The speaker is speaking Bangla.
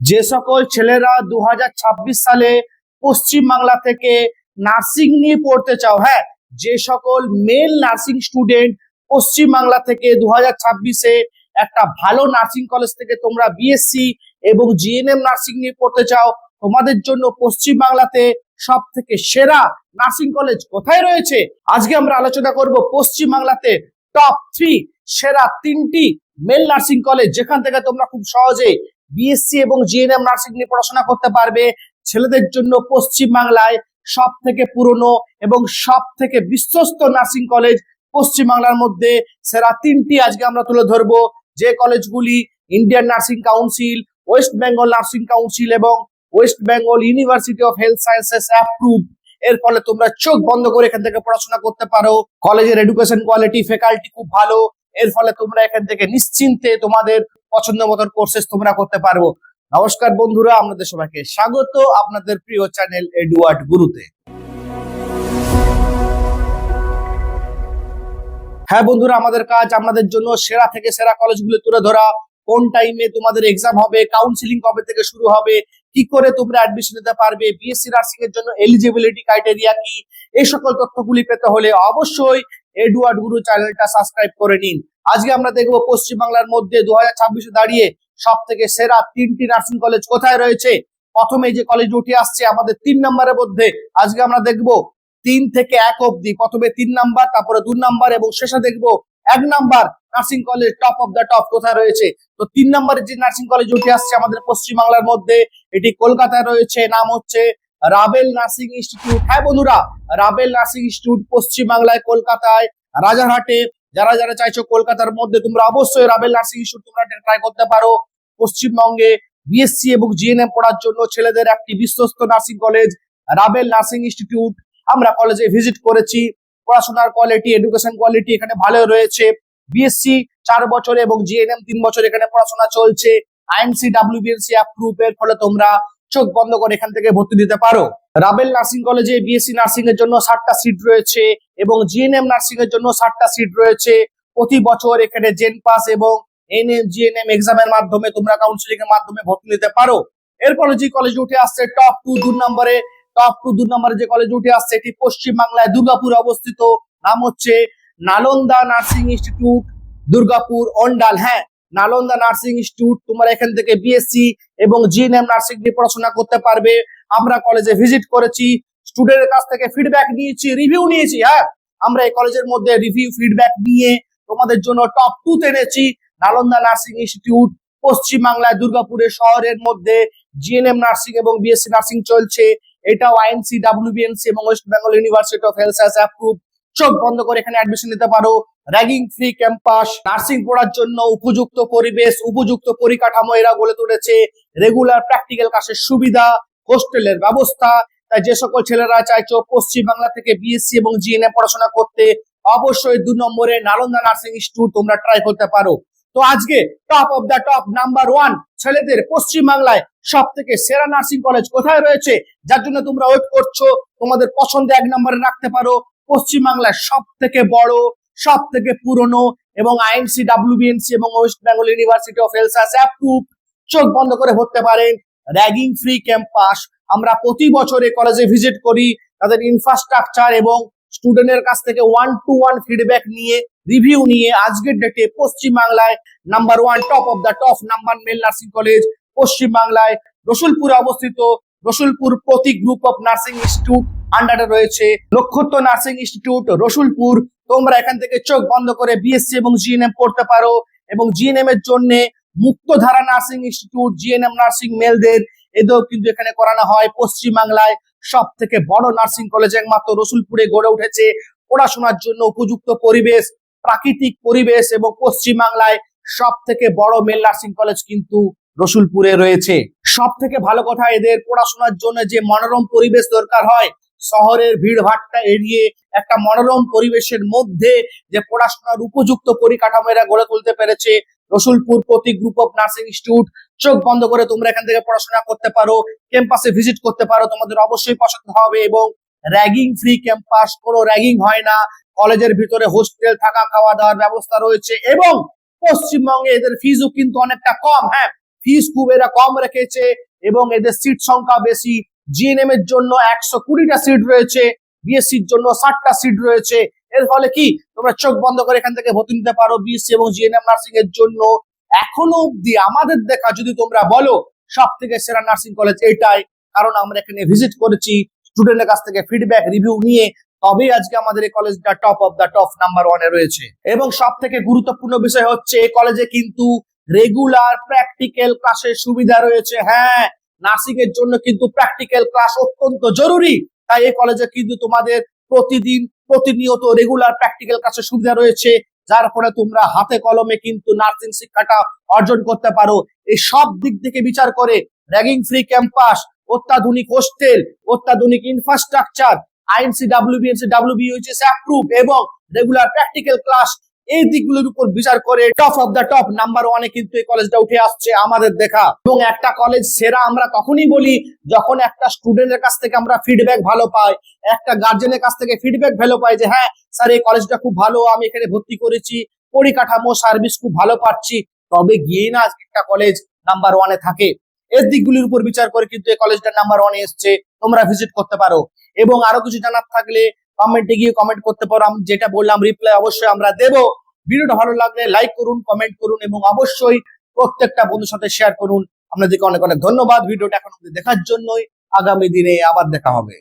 যে সকল ছেলেরা 2026 সালে পশ্চিম বাংলা থেকে নার্সিং নিয়ে পড়তে চাও, হ্যাঁ, যে সকল মেল নার্সিং স্টুডেন্ট পশ্চিম বাংলা থেকে 2026-এ একটা ভালো নার্সিং কলেজ থেকে তোমরা বিএসসি এবং জিএনএম নার্সিং নিয়ে পড়তে চাও, তোমাদের জন্য পশ্চিম বাংলাতে সব থেকে সেরা নার্সিং কলেজ কোথায় রয়েছে। আজকে আমরা আলোচনা করব পশ্চিম বাংলাতে টপ 3 সেরা 3টি মেল নার্সিং কলেজ, যেখান থেকে তোমরা খুব সহজে বিএসসি এবং জিএনএম নার্সিং নিয়ে পড়াশোনা করতে পারবে। ছেলেদের জন্য পশ্চিম বাংলায় সব থেকে পুরনো এবং সব থেকে বিশ্বস্ত নার্সিং কলেজ পশ্চিম বাংলার মধ্যে সেরা 3টি আজকে আমরা তুলে ধরবো, যে কলেজগুলি Indian nursing council, West Bengal nursing council এবং West Bengal university of health sciences approve. এর ফলে তোমরা চোখ বন্ধ করে এখান থেকে পড়াশোনা করতে পারো। কলেজের এডুকেশন কোয়ালিটি, ফ্যাকাল্টি খুব ভালো। এর ফলে তোমরা এখান থেকে নিশ্চিন্তে তোমাদের পছন্দ মতন কোর্সেস তোমরা করতে পারবো। নমস্কার বন্ধুরা, আপনাদের সবাইকে স্বাগত আপনাদের প্রিয় চ্যানেল এডুয়ার্ড গুরুতে। হ্যাঁ বন্ধুরা, আমাদের কাজ আপনাদের জন্য সেরা থেকে সেরা কলেজগুলো তুলে ধরা, কোন টাইমে তোমাদের এক্সাম হবে, কাউন্সিলিং কবে থেকে শুরু হবে, কি করে তোমরা অ্যাডমিশন নিতে পারবে, বিএসসি নার্সিং এর জন্য এলিজিবিলিটি ক্রাইটেরিয়া কি, এই সকল তথ্যগুলি পেতে হলে অবশ্যই এডুয়ার্ড গুরু চ্যানেলটা সাবস্ক্রাইব করে নিন। আজকে আমরা দেখবো পশ্চিমবাংলার মধ্যে 2026-এ দাঁড়িয়ে সব থেকে সেরা 3টি নার্সিং কলেজ কোথায় রয়েছে। প্রথমে যে কলেজ উঠে আসছে আমাদের 3 নম্বরের মধ্যে, আজকে আমরা দেখবো 3 থেকে 1 অব্দি। প্রথমে 3 নাম্বার, তারপরে 2 নাম্বার এবং শেষে দেখবো 1 number nursing college top of the top কোথায় রয়েছে। তো 3 নম্বরের যে নার্সিং কলেজ উঠে আসছে আমাদের পশ্চিমবাংলার মধ্যে, এটি কলকাতায় রয়েছে, নাম হচ্ছে রাবেল নার্সিং ইনস্টিটিউট। হ্যাঁ বন্ধুরা, রাবেল নার্সিং ইনস্টিটিউট পশ্চিমবাংলায় কলকাতায় রাজারহাটে। যারা যারা চাইছো কলকাতার মধ্যে, তোমরা অবশ্যই রাবেল নার্সিং ইনস্টিটিউট তোমরা ট্রাই করতে পারো। পশ্চিমবঙ্গে বিএসসি এবং জিএনএম পড়ার জন্য ছেলেদের একটি বিশ্বস্ত নার্সিং কলেজ রাবেল নার্সিং ইনস্টিটিউট। আমরা কলেজে ভিজিট করেছি, পড়াশোনার কোয়ালিটি, এডুকেশন কোয়ালিটি এখানে ভালো রয়েছে। বিএসসি 4 বছর এবং জিএনএম 3 বছর এখানে পড়াশোনা চলছে। IMC WBNC approve. এর ফলে তোমরা চোখ বন্ধ করে এখান থেকে ভর্তি দিতে পারো। রাবেল নার্সিং কলেজে বিএসসি নার্সিং এর জন্য 60টা সিট রয়েছে এবং জিএনএম নার্সিং এর জন্য 60টা সিট রয়েছে। প্রতি বছর এখানে জেন পাস এবং এনএম জিএনএম এক্সামের মাধ্যমে তোমরা কাউন্সিলিং এর মাধ্যমে ভর্তি নিতে পারো। এরপরে যে কলেজ উঠে আসছে টপ 2 নম্বরে, টপ 2 নম্বরে যে কলেজ উঠে আসছে এটি পশ্চিমবাংলায় দুর্গাপুরে অবস্থিত, নাম হচ্ছে নালন্দা নার্সিং ইনস্টিটিউট, দুর্গাপুর অন্ডাল। হ্যাঁ, নালন্দা নার্সিং ইনস্টিটিউট। তোমরা এখান থেকে বিএসসি এবং জিএনএম নার্সিং নিয়ে পড়াশোনা করতে পারবে। আমরা কলেজে ভিজিট করেছি, স্টুডেন্টের কাছ থেকে ফিডব্যাক নিয়েছি, রিভিউ নিয়েছি। হ্যাঁ, আমরা এই কলেজের মধ্যে রিভিউ ফিডব্যাক নিয়ে তোমাদের জন্য টপ 2 তে এনেছি। নালন্দা নার্সিং ইনস্টিটিউট পশ্চিমবাংলায় দুর্গাপুরের শহরের মধ্যে জিএনএম নার্সিং এবং বিএসসি নার্সিং চলছে। এটাও আইএমসি ডাব্লিউবিএনসি এবং West Bengal university of health science approve. চোখ বন্ধ করে এখানে অ্যাডমিশন নিতে পারো। র্যাগিং ফ্রি ক্যাম্পাস, নার্সিং পড়ার জন্য উপযুক্ত পরিবেশ, উপযুক্ত পরিকাঠামো এরা গড়ে তুলেছে। রেগুলার প্র্যাকটিক্যাল ক্লাসের সুবিধা, হোস্টেলের ব্যবস্থা। তাই যে সকল ছেলেরা চাইছো পশ্চিম বাংলা থেকে বিএসসি এবং জিএনএম পড়াশোনা করতে, অবশ্যই 2 নম্বরে নালন্দা নার্সিং ইনস্টিটিউট তোমরা ট্রাই করতে পারো। তো আজকে top of the top number 1 ছেলেদের পশ্চিম বাংলায় সব থেকে সেরা নার্সিং কলেজ কোথায় রয়েছে, যার জন্য তোমরা ওয়েট করছো, তোমাদের পছন্দে 1 নম্বরে রাখতে পারো। পশ্চিম বাংলায় সব থেকে বড়, সব থেকে পুরনো এবং আইএমসি ডাব্লিউবিএনসি এবং West Bengal university of health science approve. চোখ বন্ধ করে ভরতে পারেন। Ragging free campus. আমরা প্রতি বছরে কলেজে ভিজিট করি, তাদের ইনফ্রাস্ট্রাকচার এবং স্টুডেন্টের কাছ থেকে 1-to-1 ফিডব্যাক নিয়ে, রিভিউ নিয়ে আজকের ডেটে পশ্চিম বাংলায় number 1 top of the top number male nursing college পশ্চিম বাংলায় রসুলপুরে অবস্থিত। Rasulpur Pratik group of nursing institute আন্ডারে রয়েছে নক্ষত্র নার্সিং ইনস্টিটিউট রসুলপুর। তোমরা এখান থেকে চোখ বন্ধ করে বিএসসি এবং জিএনএম পড়তে পারো। এবং জিএনএম এর জন্য মুক্তধারা নার্সিং ইনস্টিটিউট, জিএনএম নার্সিং মেলদের এদেরও কিন্তু এখানে করানো হয়। পশ্চিম বাংলায় সব থেকে বড় নার্সিং কলেজ একমাত্র রসুলপুরে গড়ে উঠেছে। পড়াশোনার জন্য উপযুক্ত পরিবেশ, প্রাকৃতিক পরিবেশ এবং পশ্চিম বাংলায় সব থেকে বড় মেল নার্সিং কলেজ কিন্তু রসুলপুরে রয়েছে। সব থেকে ভালো কথা, এদের পড়াশোনার জন্য যে মনোরম পরিবেশ দরকার হয়, শহরের ভিড়ভাট্টা এড়িয়ে একটা মনোরম পরিবেশের মধ্যে যে পড়াশোনার উপযুক্ত পরিকাঠামো এরা গড়ে তুলতে পেরেছে। Rasulpur Pratik group of nursing institute. চোখ বন্ধ করে তোমরা এখান থেকে পড়াশোনা করতে পারো, ক্যাম্পাসে ভিজিট করতে পারো, তোমাদের অবশ্যই পছন্দ হবে। এবং র্যাগিং ফ্রি ক্যাম্পাস, কোনো র্যাগিং হয় না। কলেজের ভিতরে হোস্টেল, থাকা খাওয়া দাওয়ার ব্যবস্থা রয়েছে এবং পশ্চিমবঙ্গে এদের ফিজও কিন্তু অনেকটা কম। হ্যাঁ, ফিস খুব এরা কম রেখেছে এবং এদের সিট সংখ্যা বেশি। জিএনএম এর জন্য 120টা সিট রয়েছে, বিএসসির জন্য 60টা সিট রয়েছে। এর ফলে কি তোমরা চোখ বন্ধ করে এখান থেকে ভর্তি নিতে পারো বিএসসি এবং জিএনএম নার্সিং এর জন্য। এখনো অব্দি আমাদের দেখা যদি তোমরা বলো সব থেকে সেরা নার্সিং কলেজ এটাই, কারণ আমরা এখানে ভিজিট করেছি, স্টুডেন্টের কাছ থেকে ফিডব্যাক রিভিউ নিয়ে তবেই আজকে আমাদের এই কলেজটা top of the top number 1 এ রয়েছে। এবং সব থেকে গুরুত্বপূর্ণ বিষয় হচ্ছে এই কলেজে কিন্তু রেগুলার প্র্যাকটিক্যাল ক্লাসের সুবিধা রয়েছে। হ্যাঁ, নার্সিং এর জন্য কিন্তু প্র্যাকটিক্যাল ক্লাস অত্যন্ত জরুরি, তাই এই কলেজে কিন্তু তোমাদের প্রতিনিয়ত রেগুলার প্র্যাকটিক্যাল ক্লাসের সুবিধা রয়েছে, যার ফলে তোমরা হাতে কলমে কিন্তু নার্সিং শিক্ষাটা অর্জন করতে পারো। এই সব দিক থেকে বিচার করে র্যাগিং ফ্রি ক্যাম্পাস, অত্যাধুনিক হোস্টেল, অত্যাধুনিক infrastructure, INC WBNC WBHS approve এবং রেগুলার প্র্যাকটিক্যাল ক্লাস, এই দিকগুলোর উপর বিচার করে top of the top number 1 এ কিন্তু এই কলেজটা উঠে আসছে আমাদের দেখা। এবং একটা কলেজ সেরা আমরা তখনই বলি যখন একটা স্টুডেন্টের কাছ থেকে আমরা ফিডব্যাক ভালো পাই, একটা গার্জেনের কাছ থেকে ফিডব্যাক ভালো পাই যে হ্যাঁ স্যার এই কলেজটা খুব ভালো, আমি এখানে ভর্তি করেছি, পরিকাঠামো সার্ভিস খুব ভালো পাচ্ছি, তবে গিয়ে না একটা কলেজ নাম্বার 1 এ থাকে। এর দিকগুলির উপর বিচার করে কিন্তু এই কলেজটা নাম্বার 1 এ এসছে, তোমরা ভিজিট করতে পারো। এবং আরো কিছু জানার থাকলে কমেন্টে গিয়ে কমেন্ট করতে পারো, আমি যেটা বললাম রিপ্লাই অবশ্যই আমরা দেব। ভিডিওটা ভালো লাগলে লাইক করুন, কমেন্ট করুন এবং অবশ্যই প্রত্যেকটা বন্ধুর সাথে শেয়ার করুন। আপনাদেরকে অনেক অনেক ধন্যবাদ ভিডিওটা এখন অবধি দেখার জন্যই। আগামী দিনে আবার দেখা হবে।